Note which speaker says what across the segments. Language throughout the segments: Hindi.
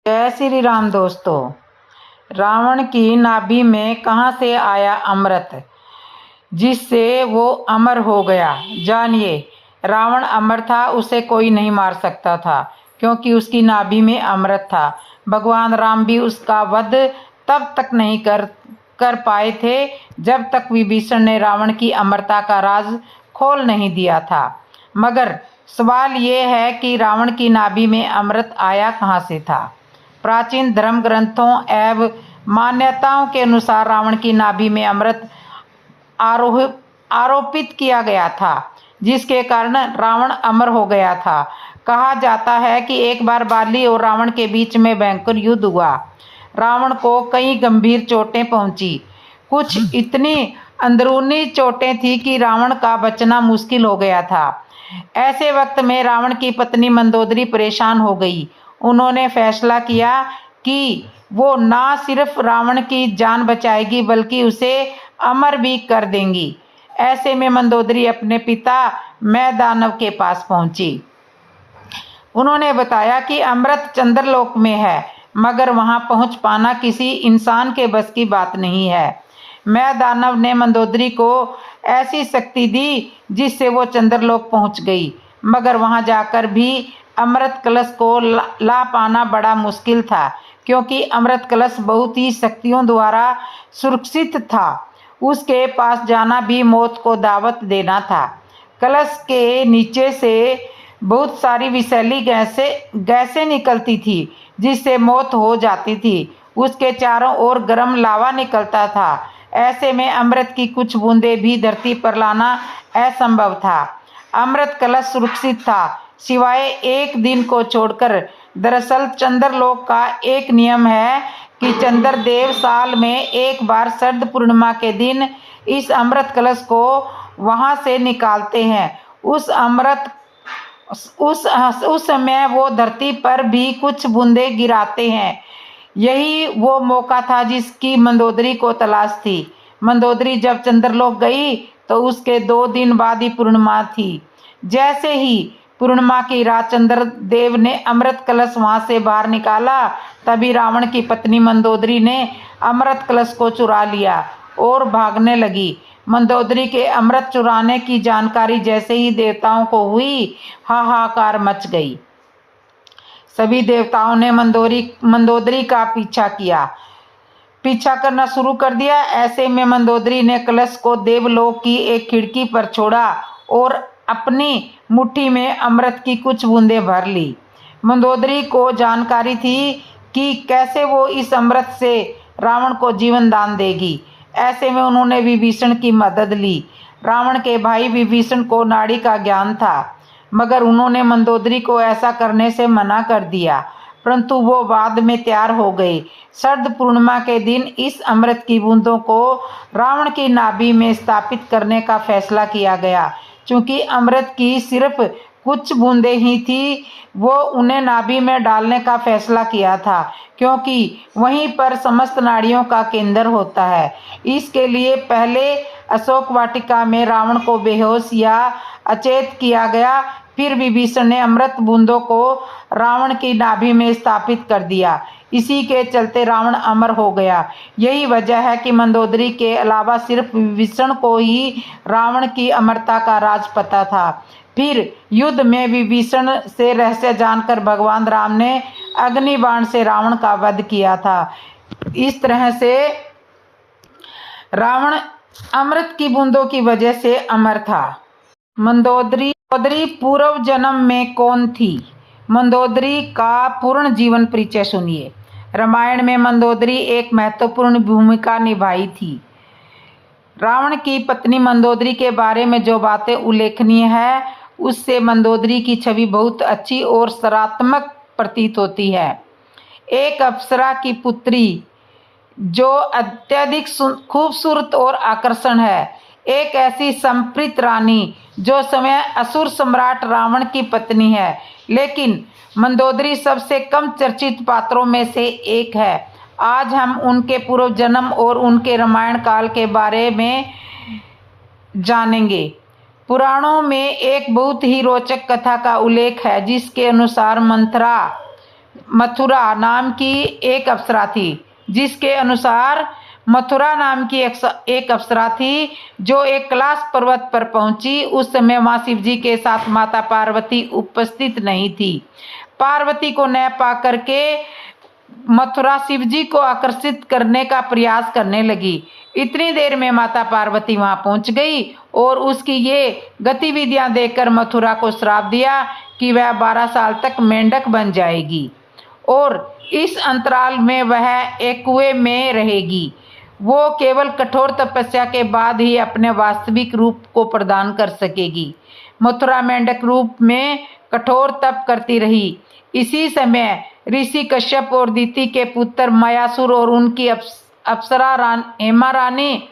Speaker 1: जय श्री राम दोस्तों। रावण की नाभि में कहाँ से आया अमृत जिससे वो अमर हो गया? जानिए। रावण अमर था, उसे कोई नहीं मार सकता था क्योंकि उसकी नाभि में अमृत था। भगवान राम भी उसका वध तब तक नहीं कर पाए थे जब तक विभीषण ने रावण की अमरता का राज खोल नहीं दिया था। मगर सवाल ये है कि रावण की नाभि में अमृत आया कहाँ से था? प्राचीन धर्म ग्रंथों एवं मान्यताओं के अनुसार रावण की नाभि में अमृत आरोपित किया गया था, जिसके कारण रावण अमर हो गया था। कहा जाता है कि एक बार बाली और रावण के बीच में भयंकर युद्ध हुआ। रावण को कई गंभीर चोटें पहुंची। कुछ इतनी अंदरूनी चोटें थी कि रावण का बचना मुश्किल हो गया था। ऐसे वक्त में रावण की पत्नी मंदोदरी परेशान हो गई। उन्होंने फैसला किया कि वो ना सिर्फ रावण की जान बचाएगी बल्कि उसे अमर भी कर देंगी। ऐसे में मंदोदरी अपने पिता मैदानव के पास पहुंची। उन्होंने बताया कि अमृत चंद्रलोक में है, मगर वहां पहुंच पाना किसी इंसान के बस की बात नहीं है। मैदानव ने मंदोदरी को ऐसी शक्ति दी जिससे वो चंद्रलोक पहुंच गई, मगर वहां जाकर भी अमृत कलश को ला पाना बड़ा मुश्किल था, क्योंकि अमृत कलश बहुत ही शक्तियों द्वारा सुरक्षित था। उसके पास जाना भी मौत को दावत देना था। कलश के नीचे से बहुत सारी विषैली गैसें निकलती थी जिससे मौत हो जाती थी। उसके चारों ओर गर्म लावा निकलता था। ऐसे में अमृत की कुछ बूंदें भी धरती पर लाना असंभव था। अमृत कलश सुरक्षित था सिवाय एक दिन को छोड़कर। दरअसल चंद्रलोक का एक नियम है कि चंद्रदेव साल में एक बार शरद पूर्णिमा के दिन इस अमृत कलश को वहां से निकालते हैं। उस समय वो धरती पर भी कुछ बूंदें गिराते हैं। यही वो मौका था जिसकी मंदोदरी को तलाश थी। मंदोदरी जब चंद्रलोक गई तो उसके 2 दिन बाद ही पूर्णिमा थी। जैसे ही पूर्णिमा की रात चंद्रदेव ने अमृत कलश वहां से बाहर निकाला, तभी रावण की पत्नी मंदोदरी ने अमृत कलश को चुरा लिया और भागने लगी। मंदोदरी के अमृत चुराने की जानकारी जैसे ही देवताओं को हुई, हाहाकार मच गई। सभी देवताओं ने मंदोदरी का पीछा करना शुरू कर दिया। ऐसे में मंदोदरी ने कलश को देवलोक की एक खिड़की पर छोड़ा और अपनी मुट्ठी में अमृत की कुछ बूंदें भर ली। मंदोदरी को जानकारी थी कि कैसे वो इस अमृत से रावण को जीवन दान देगी। ऐसे में उन्होंने विभीषण की मदद ली। रावण के भाई विभीषण को नाड़ी का ज्ञान था, मगर उन्होंने मंदोदरी को ऐसा करने से मना कर दिया, परंतु वो बाद में तैयार हो गए। शरद पूर्णिमा के दिन इस अमृत की बूंदों को रावण की नाभि में स्थापित करने का फैसला किया गया। चूंकि अमृत की सिर्फ कुछ बूंदें ही थी, वो उन्हें नाभि में डालने का फैसला किया था, क्योंकि वहीं पर समस्त नाड़ियों का केंद्र होता है। इसके लिए पहले अशोक वाटिका में रावण को बेहोश या अचेत किया गया। फिर विभीषण ने अमृत बूंदों को रावण की नाभि में स्थापित कर दिया। इसी के चलते रावण अमर हो गया। यही वजह है कि मंदोदरी के अलावा सिर्फ विभीषण को ही रावण की अमरता का राज पता था। फिर युद्ध में विभीषण से रहस्य जानकर भगवान राम ने अग्निबाण से रावण का वध किया था। इस तरह से रावण अमृत की बूंदों की वजह से अमर था। मंदोदरी पूर्व जन्म में कौन थी? मंदोदरी का पूर्ण जीवन परिचय सुनिए। रामायण में मंदोदरी एक महत्वपूर्ण भूमिका निभाई थी। रावण की पत्नी मंदोदरी के बारे में जो बातें उल्लेखनीय है, उससे मंदोदरी की छवि बहुत अच्छी और सकारात्मक प्रतीत होती है। एक अप्सरा की पुत्री जो अत्यधिक खूबसूरत और आकर्षण है। एक ऐसी संप्रीत रानी जो समय असुर सम्राट रावण की पत्नी है। लेकिन मंदोदरी सबसे कम चर्चित पात्रों में से एक है। आज हम उनके पूर्व जन्म और उनके रामायण काल के बारे में जानेंगे। पुराणों में एक बहुत ही रोचक कथा का उल्लेख है, जिसके अनुसार मंथरा मथुरा नाम की एक अप्सरा थी, जिसके अनुसार मथुरा नाम की एक अप्सरा थी जो एक कैलाश पर्वत पर पहुंची। उस समय मां शिव जी के साथ माता पार्वती उपस्थित नहीं थी। पार्वती को न पा करके मथुरा शिव जी को आकर्षित करने का प्रयास करने लगी। इतनी देर में माता पार्वती वहां पहुंच गई और उसकी ये गतिविधियां देखकर मथुरा को श्राप दिया कि वह 12 साल तक मेंढक बन जाएगी और इस अंतराल में वह एक कुएं में रहेगी। वो केवल कठोर तपस्या के बाद ही अपने वास्तविक रूप को प्रदान कर सकेगी। मथुरा मेंढक रूप में कठोर तप करती रही। इसी समय ऋषि कश्यप और दिति के पुत्र मयासुर और उनकी अप्सरा हेमा रानी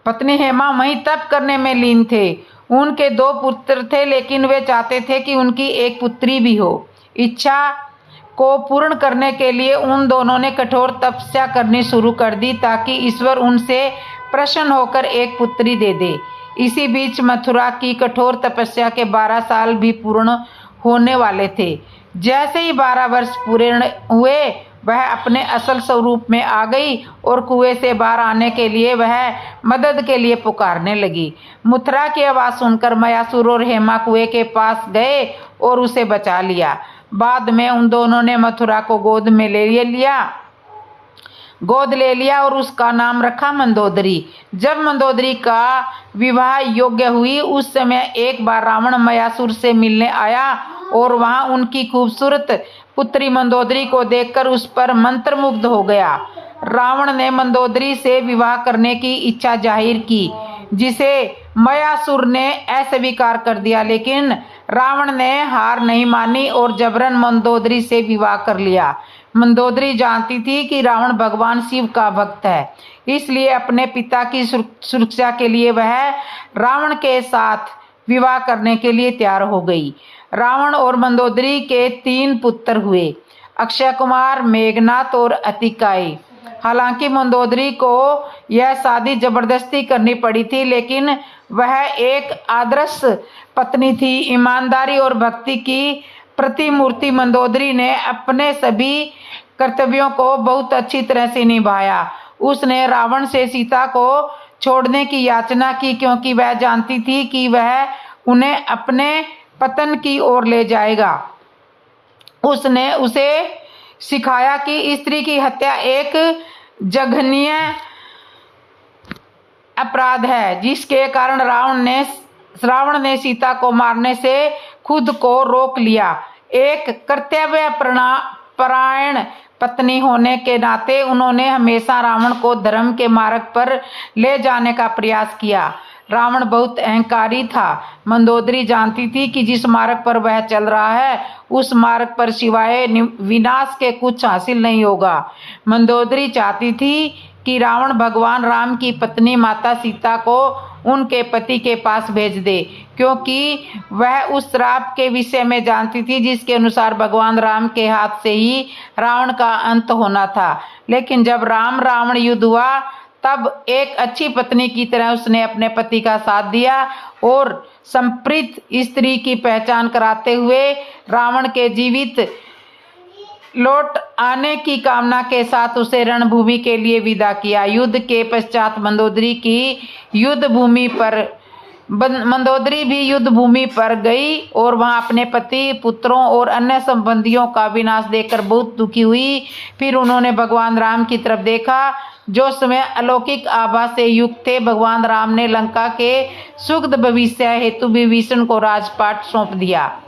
Speaker 1: पत्नी हेमा वहीं तप करने में लीन थे। उनके 2 पुत्र थे, लेकिन वे चाहते थे कि उनकी एक पुत्री भी हो। इच्छा को पूर्ण करने के लिए उन दोनों ने कठोर तपस्या करनी शुरू कर दी ताकि ईश्वर उनसे प्रसन्न होकर एक पुत्री दे दे। इसी बीच मथुरा की कठोर तपस्या के 12 साल भी पूर्ण होने वाले थे। जैसे ही 12 वर्ष पूरे हुए, वह अपने असल स्वरूप में आ गई और कुएं से बाहर आने के लिए वह मदद के लिए पुकारने लगी। मथुरा की आवाज सुनकर मयासुर और हेमा कुएं के पास गए और उसे बचा लिया। बाद में उन दोनों ने मथुरा को गोद ले लिया और उसका नाम रखा मंदोदरी। जब मंदोदरी का विवाह योग्य हुई, उस समय एक बार रावण मयासुर से मिलने आया और वहां उनकी खूबसूरत पुत्री मंदोदरी को देखकर उस पर मंत्रमुग्ध हो गया। रावण ने मंदोदरी से विवाह करने की इच्छा जाहिर की, जिसे मयासुर ने अस्वीकार कर दिया, लेकिन रावण ने हार नहीं मानी और जबरन मंदोदरी से विवाह कर लिया। मंदोदरी जानती थी कि रावण भगवान शिव का भक्त है, इसलिए अपने पिता की सुरक्षा के लिए वह रावण के साथ विवाह करने के लिए तैयार हो गई। रावण और मंदोदरी के 3 पुत्र हुए, अक्षय कुमार, मेघनाथ और अतिकाय। हालांकि मंदोदरी को यह शादी जबरदस्ती करनी पड़ी थी, लेकिन वह एक आदर्श पत्नी थी। ईमानदारी और भक्ति की प्रतिमूर्ति मंदोदरी ने अपने सभी कर्तव्यों को बहुत अच्छी तरह से निभाया। उसने रावण से सीता को छोड़ने की याचना की, क्योंकि वह जानती थी कि वह उन्हें अपने पतन की ओर ले जाएगा। उसने उसे सिखाया कि स्त्री की हत्या एक जघन्य अपराध है, जिसके कारण रावण ने सीता को मारने से खुद को रोक लिया। एक कर्तव्य परायण पत्नी होने के नाते उन्होंने हमेशा रावण को धर्म के मार्ग पर ले जाने का प्रयास किया। रावण बहुत अहंकारी था। मंदोदरी जानती थी कि जिस मार्ग पर वह चल रहा है, उस मार्ग पर सिवाय विनाश के कुछ हासिल नहीं होगा। मंदोदरी चाहती थी कि रावण भगवान राम की पत्नी माता सीता को उनके पति के पास भेज दे, क्योंकि वह उस श्राप के विषय में जानती थी जिसके अनुसार भगवान राम के हाथ से ही रावण का अंत होना था। लेकिन जब रावण युद्ध हुआ, तब एक अच्छी पत्नी की तरह उसने अपने पति का साथ दिया और संप्रीत स्त्री की पहचान कराते हुए रावण के जीवित लौट आने की कामना के साथ उसे रणभूमि के लिए विदा किया। युद्ध के पश्चात मंदोदरी भी युद्ध भूमि पर गई और वहां अपने पति, पुत्रों और अन्य संबंधियों का विनाश देखकर बहुत दुखी हुई। फिर उन्होंने भगवान राम की तरफ देखा, जो समय अलौकिक आभा से युक्त थे। भगवान राम ने लंका के सुखद भविष्य हेतु विभीषण को राजपाट सौंप दिया।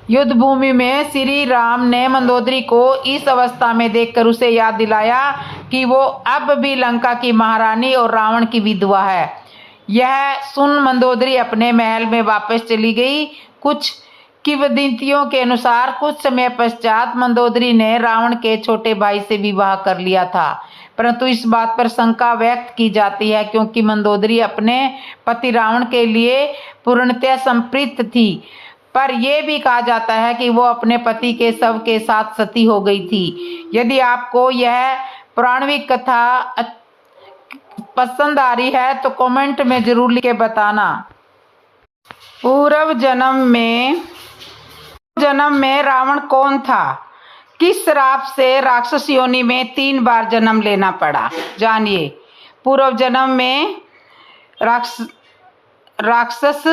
Speaker 1: युद्ध भूमि में श्री राम ने मंदोदरी को इस अवस्था में देखकर उसे याद दिलाया कि वो अब भी लंका की महारानी और रावण की विधवा है। यह सुन मंदोदरी अपने महल में वापस चली गई। कुछ किंवदंतियों के अनुसार कुछ समय पश्चात मंदोदरी ने रावण के छोटे भाई से विवाह कर लिया था, परंतु इस बात पर शंका व्यक्त की जाती है क्योंकि मंदोदरी अपने पति रावण के लिए पूर्णतः संप्रीत थी। पर यह भी कहा जाता है कि वो अपने पति के शव के साथ सती हो गई थी। यदि आपको यह पौराणिक कथा पसंद आ रही है तो कमेंट में जरूर लिख के बताना। पूर्व जन्म में जन्म में रावण कौन था? किस श्राप से राक्षस योनि में 3 बार जन्म लेना पड़ा? जानिए। पूर्व जन्म में राक्षस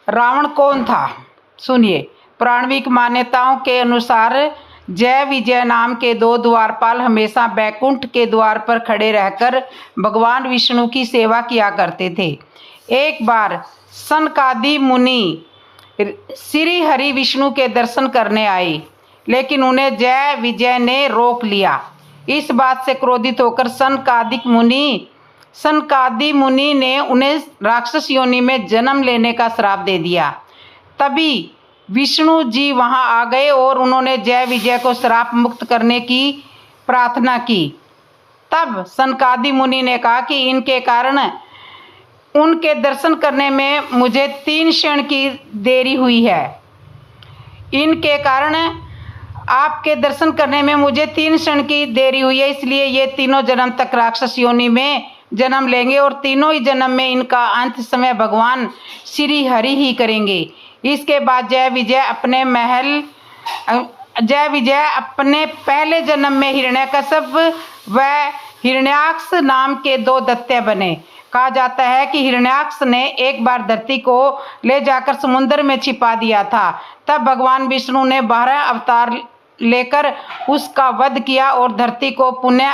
Speaker 1: रावण कौन था? सुनिए। पौराणिक मान्यताओं के अनुसार जय विजय नाम के 2 द्वारपाल हमेशा बैकुंठ के द्वार पर खड़े रहकर भगवान विष्णु की सेवा किया करते थे। एक बार सनकादि मुनि श्री हरि विष्णु के दर्शन करने आए, लेकिन उन्हें जय विजय ने रोक लिया। इस बात से क्रोधित होकर सनकादि मुनि ने उन्हें राक्षस योनि में जन्म लेने का श्राप दे दिया। तभी विष्णु जी वहां आ गए और उन्होंने जय विजय को श्राप मुक्त करने की प्रार्थना की। तब सनकादि मुनि ने कहा कि इनके कारण उनके दर्शन करने में मुझे 3 क्षण की देरी हुई है। इनके कारण आपके दर्शन करने में मुझे 3 क्षण की देरी हुई है, इसलिए ये तीनों जन्म तक राक्षस योनि में जन्म लेंगे और तीनों ही जन्म में इनका अंत समय भगवान श्री हरि ही करेंगे। इसके बाद जय विजय अपने पहले जन्म में हिरण्यकश्यप व हिरण्याक्ष नाम के 2 दैत्य बने। कहा जाता है कि हिरण्याक्ष ने एक बार धरती को ले जाकर समुद्र में छिपा दिया था। तब भगवान विष्णु ने 12 अवतार लेकर उसका वध किया और धरती को पुनः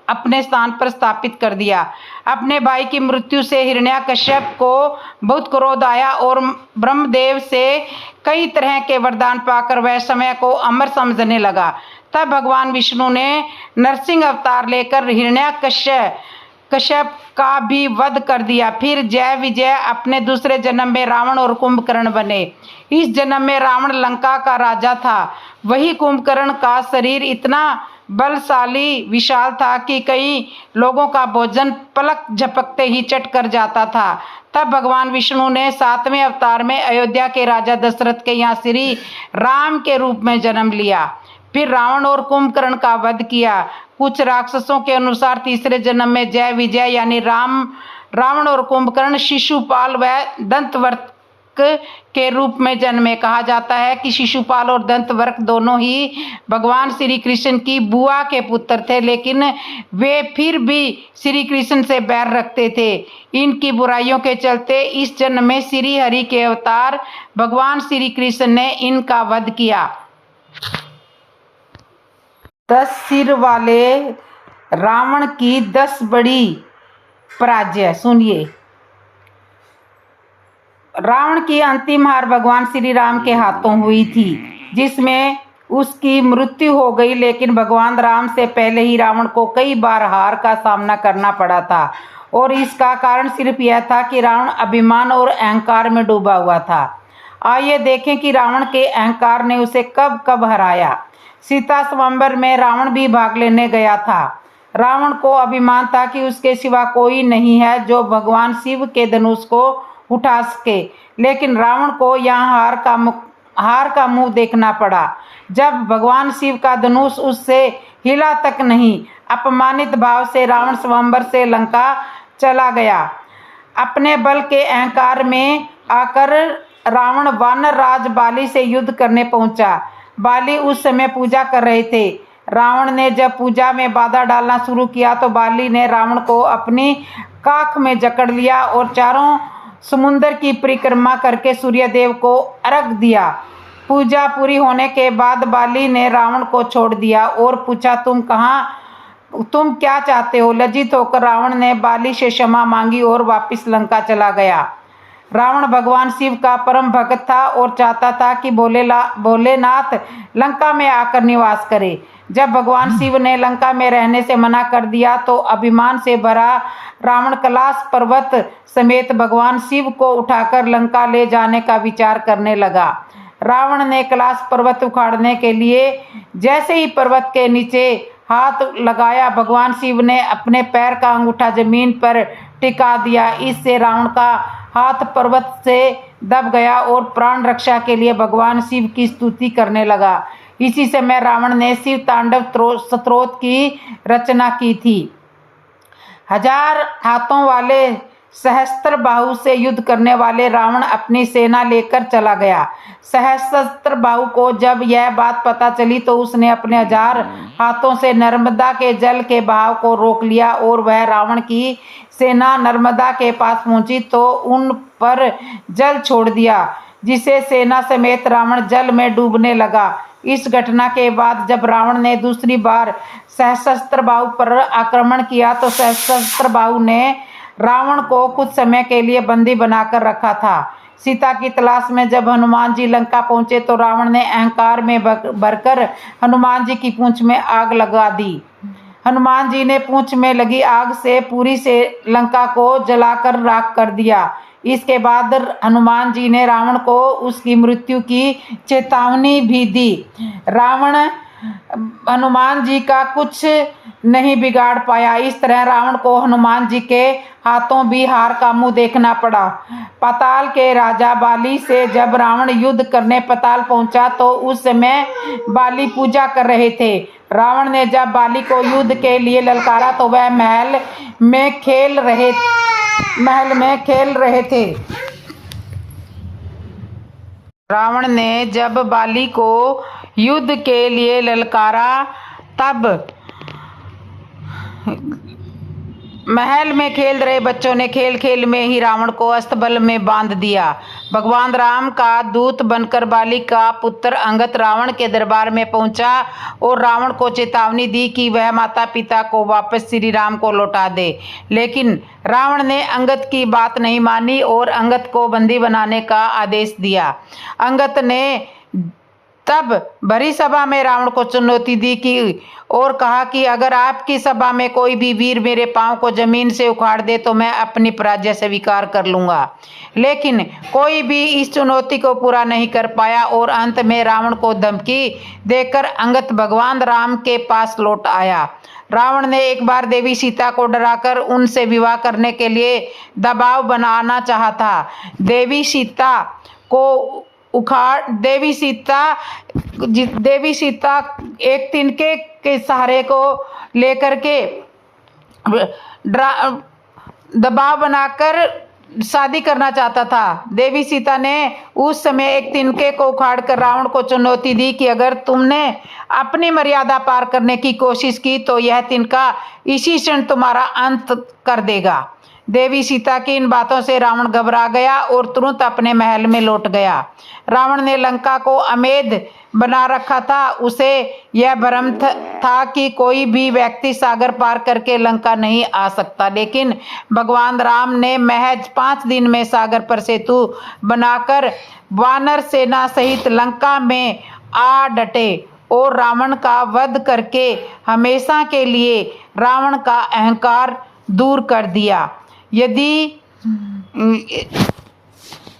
Speaker 1: अपने स्थान पर स्थापित कर दिया। अपने भाई की मृत्यु से हिरण्याकश्यप को बहुत क्रोध आया और ब्रह्मदेव से कई तरह के वरदान पाकर वह समय को अमर समझने लगा। तब भगवान विष्णु ने नरसिंह अवतार लेकर हिरण्याकश्यप का भी वध कर दिया। फिर जय विजय अपने दूसरे जन्म में रावण और कुंभकर्ण बने। इस जन्म में रावण लंका का राजा था। वही कुंभकर्ण का शरीर इतना बलशाली विशाल था कि कई लोगों का भोजन पलक झपकते ही चट कर जाता था। तब भगवान विष्णु ने 7वें अवतार में अयोध्या के राजा दशरथ के यहाँ श्री राम के रूप में जन्म लिया। फिर रावण और कुंभकर्ण का वध किया। कुछ राक्षसों के अनुसार तीसरे जन्म में जय विजय यानी रावण और कुंभकर्ण शिशुपाल व दंतवर्क के रूप में जन्मे। कहा जाता है कि शिशुपाल और दंतवर्क दोनों ही भगवान श्री कृष्ण की बुआ के पुत्र थे, लेकिन वे फिर भी श्री कृष्ण से बैर रखते थे। इनकी बुराइयों के चलते इस जन्म में श्री हरि के अवतार भगवान श्री कृष्ण ने इनका वध किया। 10 सिर वाले रावण की 10 बड़ी पराजय। सुनिए। रावण की अंतिम हार भगवान श्री राम के हाथों हुई थी, जिसमें उसकी मृत्यु हो गई। लेकिन भगवान राम से पहले ही रावण को कई बार हार का सामना करना पड़ा था और इसका कारण सिर्फ यह था कि रावण अभिमान और अहंकार में डूबा हुआ था। आइए देखें कि रावण के अहंकार ने उसे कब कब हराया। सीता स्वयंवर में रावण भी भाग लेने गया था। रावण को अभिमान था कि उसके सिवा कोई नहीं है जो भगवान शिव के धनुष को उठा सके, लेकिन रावण को यहाँ हार का मुंह देखना पड़ा जब भगवान शिव का धनुष उससे हिला तक नहीं। अपमानित भाव से रावण स्वयंवर से लंका चला गया। अपने बल के अहंकार में आकर रावण वानर राज बाली से युद्ध करने पहुंचा। बाली उस समय पूजा कर रहे थे। रावण ने जब पूजा में बाधा डालना शुरू किया तो बाली ने रावण को अपनी काख में जकड़ लिया और चारों समुद्र की परिक्रमा करके सूर्यदेव को अर्घ दिया। पूजा पूरी होने के बाद बाली ने रावण को छोड़ दिया और पूछा, तुम क्या चाहते हो? लज्जित होकर रावण ने बाली से क्षमा मांगी और वापस लंका चला गया। रावण भगवान शिव का परम भक्त था और चाहता था कि भोलेनाथ लंका में आकर निवास करे। जब भगवान शिव ने लंका में रहने से मना कर दिया तो अभिमान से भरा रावण कैलाश पर्वत समेत भगवान शिव को उठाकर लंका ले जाने का विचार करने लगा। रावण ने कैलाश पर्वत उखाड़ने के लिए जैसे ही पर्वत के नीचे हाथ लगाया, भगवान शिव ने अपने पैर का अंगूठा जमीन पर टिका दिया। इससे रावण का हाथ पर्वत से दब गया और प्राण रक्षा के लिए भगवान शिव की स्तुति करने लगा। इसी समय रावण ने शिव तांडव स्तोत्र की रचना की थी। 1000 हाथों वाले सहस्त्रबाहु से युद्ध करने वाले रावण अपनी सेना लेकर चला गया। सहस्त्रबाहु को जब यह बात पता चली तो उसने अपने 1000 हाथों से नर्मदा के जल के बहाव को रोक लिया और वह रावण की सेना नर्मदा के पास पहुंची तो उन पर जल छोड़ दिया, जिसे सेना समेत रावण जल में डूबने लगा। इस घटना के बाद जब रावण ने दूसरी बार सहस्त्रबाहु पर आक्रमण किया तो सहस्त्रबाहु ने रावण को कुछ समय के लिए बंदी बनाकर रखा था। सीता की तलाश में जब हनुमान जी लंका पहुंचे तो रावण ने अहंकार में भरकर हनुमान जी की पूंछ में आग लगा दी। हनुमान जी ने पूंछ में लगी आग से पूरी से लंका को जलाकर राख कर दिया। इसके बाद हनुमान जी ने रावण को उसकी मृत्यु की चेतावनी भी दी। रावण हनुमान जी का कुछ नहीं बिगाड़ पाया। इस तरह रावण को हनुमान जी के हाथों भी हार का मुंह देखना पड़ा। पाताल के राजा बाली से जब रावण युद्ध करने पाताल पहुंचा तो उस समय बाली पूजा कर रहे थे। रावण ने जब बाली को युद्ध के लिए ललकारा तो वह महल में खेल रहे थे। रावण ने जब बाली को युद्ध के लिए ललकारा तब महल में खेल रहे बच्चों ने खेल खेल में ही रावण को अस्तबल में बांध दिया। भगवान राम का दूत बनकर बाली का पुत्र अंगद रावण के दरबार में पहुंचा और रावण को चेतावनी दी कि वह माता पिता को वापस श्री राम को लौटा दे। लेकिन रावण ने अंगद की बात नहीं मानी और अंगद को बंदी बनाने का आदेश दिया। अंगद ने तब भरी सभा में रावण को चुनौती दी कि और कहा कि अगर आपकी सभा में कोई भी वीर मेरे पांव को जमीन से उखाड़ दे तो मैं अपनी पराजय स्वीकार कर लूंगा। लेकिन कोई भी इस चुनौती को पूरा नहीं कर पाया और अंत में रावण को धमकी देकर अंगद भगवान राम के पास लौट आया। रावण ने एक बार देवी सीता को डराकर उनसे विवाह करने के लिए दबाव बनाना चाहा था। देवी सीता एक तिनके के सहारे को लेकर के दबाव बनाकर शादी करना चाहता था। देवी सीता ने उस समय एक तिनके को उखाड़कर रावण को चुनौती दी कि अगर तुमने अपनी मर्यादा पार करने की कोशिश की तो यह तिनका इसी क्षण तुम्हारा अंत कर देगा। देवी सीता की इन बातों से रावण घबरा गया और तुरंत अपने महल में लौट गया। रावण ने लंका को अमेध बना रखा था। उसे यह भ्रम था कि कोई भी व्यक्ति सागर पार करके लंका नहीं आ सकता। लेकिन भगवान राम ने महज 5 दिन में सागर पर सेतु बनाकर वानर सेना सहित लंका में आ डटे और रावण का वध करके हमेशा के लिए रावण का अहंकार दूर कर दिया।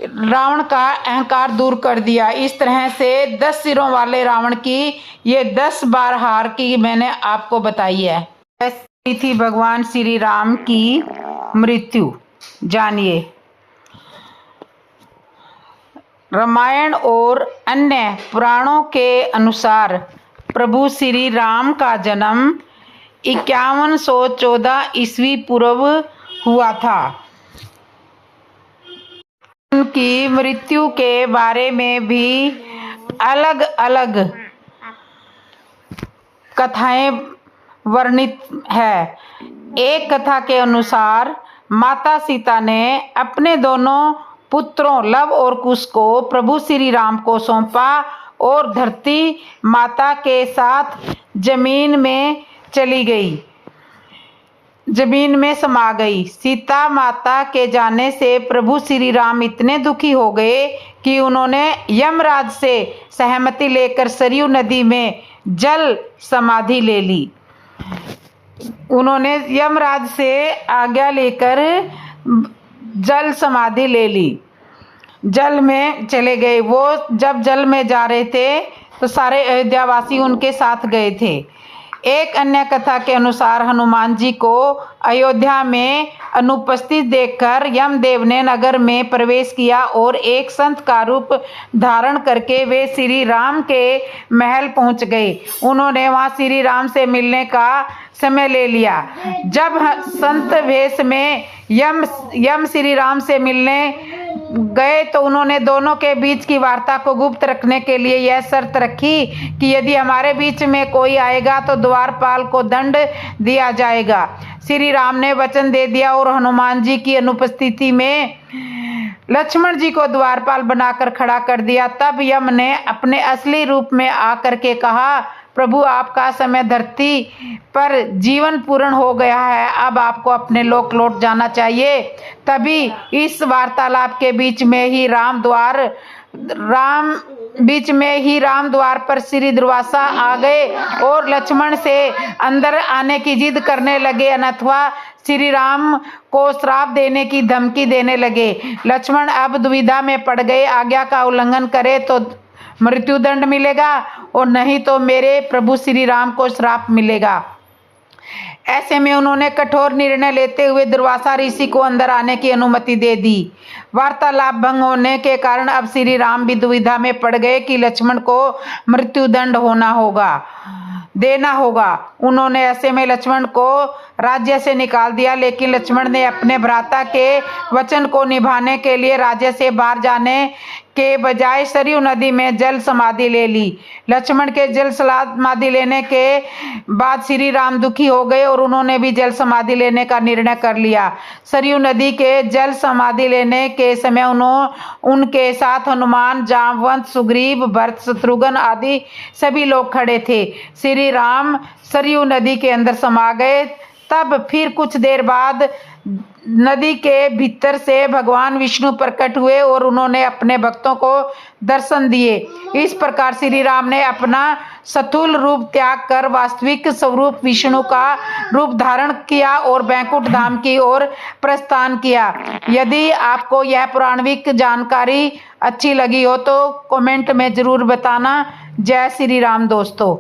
Speaker 1: रावण का अहंकार दूर कर दिया। इस तरह से 10 सिरों वाले रावण की ये 10 बार हार की मैंने आपको बताई है। ऐसी थी भगवान श्री राम की मृत्यु। जानिए। रामायण और अन्य पुराणों के अनुसार प्रभु श्री राम का जन्म 5114 ईस्वी पूर्व हुआ था। उनकी मृत्यु के बारे में भी अलग अलग कथाएं वर्णित है। एक कथा के अनुसार माता सीता ने अपने दोनों पुत्रों लव और कुश को प्रभु श्री राम को सौंपा और धरती माता के साथ जमीन में चली गई, जमीन में समा गई। सीता माता के जाने से प्रभु श्री राम इतने दुखी हो गए कि उन्होंने यमराज से सहमति लेकर सरयू नदी में जल समाधि ले ली। उन्होंने यमराज से आज्ञा लेकर जल समाधि ले ली, जल में चले गए। वो जब जल में जा रहे थे तो सारे अयोध्यावासी उनके साथ गए थे। एक अन्य कथा के अनुसार हनुमान जी को अयोध्या में अनुपस्थित देखकर यमदेव ने नगर में प्रवेश किया और एक संत का रूप धारण करके वे श्री राम के महल पहुंच गए। उन्होंने वहां श्री राम से मिलने का समय ले लिया। जब संत वेश में यम श्री राम से मिलने गए तो उन्होंने दोनों के बीच की वार्ता को गुप्त रखने के लिए यह शर्त रखी कि यदि हमारे बीच में कोई आएगा तो द्वारपाल को दंड दिया जाएगा। श्री राम ने वचन दे दिया और हनुमान जी की अनुपस्थिति में लक्ष्मण जी को द्वारपाल बनाकर खड़ा कर दिया। तब यम ने अपने असली रूप में आकर के कहा, प्रभु आपका समय धरती पर जीवन पूर्ण हो गया है, अब आपको अपने लोक लौट जाना चाहिए। तभी इस वार्तालाप के बीच में ही राम द्वार पर श्री दुर्वासा आ गए और लक्ष्मण से अंदर आने की जिद करने लगे, अन्यथा श्री राम को श्राप देने की धमकी देने लगे। लक्ष्मण अब दुविधा में पड़ गए, आज्ञा का उल्लंघन करे तो मृत्युदंड मिलेगा और नहीं तो मेरे प्रभु श्री राम को श्राप मिलेगा। ऐसे में उन्होंने कठोर निर्णय लेते हुए दुर्वासा ऋषि को अंदर आने की अनुमति दे दी। वार्तालाप भंग होने के कारण अब श्री राम भी दुविधा में पड़ गए कि लक्ष्मण को मृत्युदंड देना होगा। उन्होंने ऐसे में लक्ष्मण को राज्य से निकाल दिया, लेकिन लक्ष्मण ने अपने भ्राता के वचन को निभाने के लिए राज्य से बाहर जाने के बजाय सरयू नदी में जल समाधि ले ली। लक्ष्मण के जल समाधि लेने के बाद श्री राम दुखी हो गए और उन्होंने भी जल समाधि लेने का निर्णय कर लिया। सरयू नदी के जल समाधि लेने के समय उनके साथ हनुमान, जामवंत, सुग्रीव, भरत, शत्रुघ्न आदि सभी लोग खड़े थे। श्री राम सरयू नदी के अंदर समा गए। तब फिर कुछ देर बाद नदी के भीतर से भगवान विष्णु प्रकट हुए और उन्होंने अपने भक्तों को दर्शन दिए। इस प्रकार श्री राम ने अपना स्थूल रूप त्याग कर वास्तविक स्वरूप विष्णु का रूप धारण किया और बैकुंठ धाम की ओर प्रस्थान किया। यदि आपको यह पौराणिक जानकारी अच्छी लगी हो तो कमेंट में जरूर बताना। जय श्री राम दोस्तों।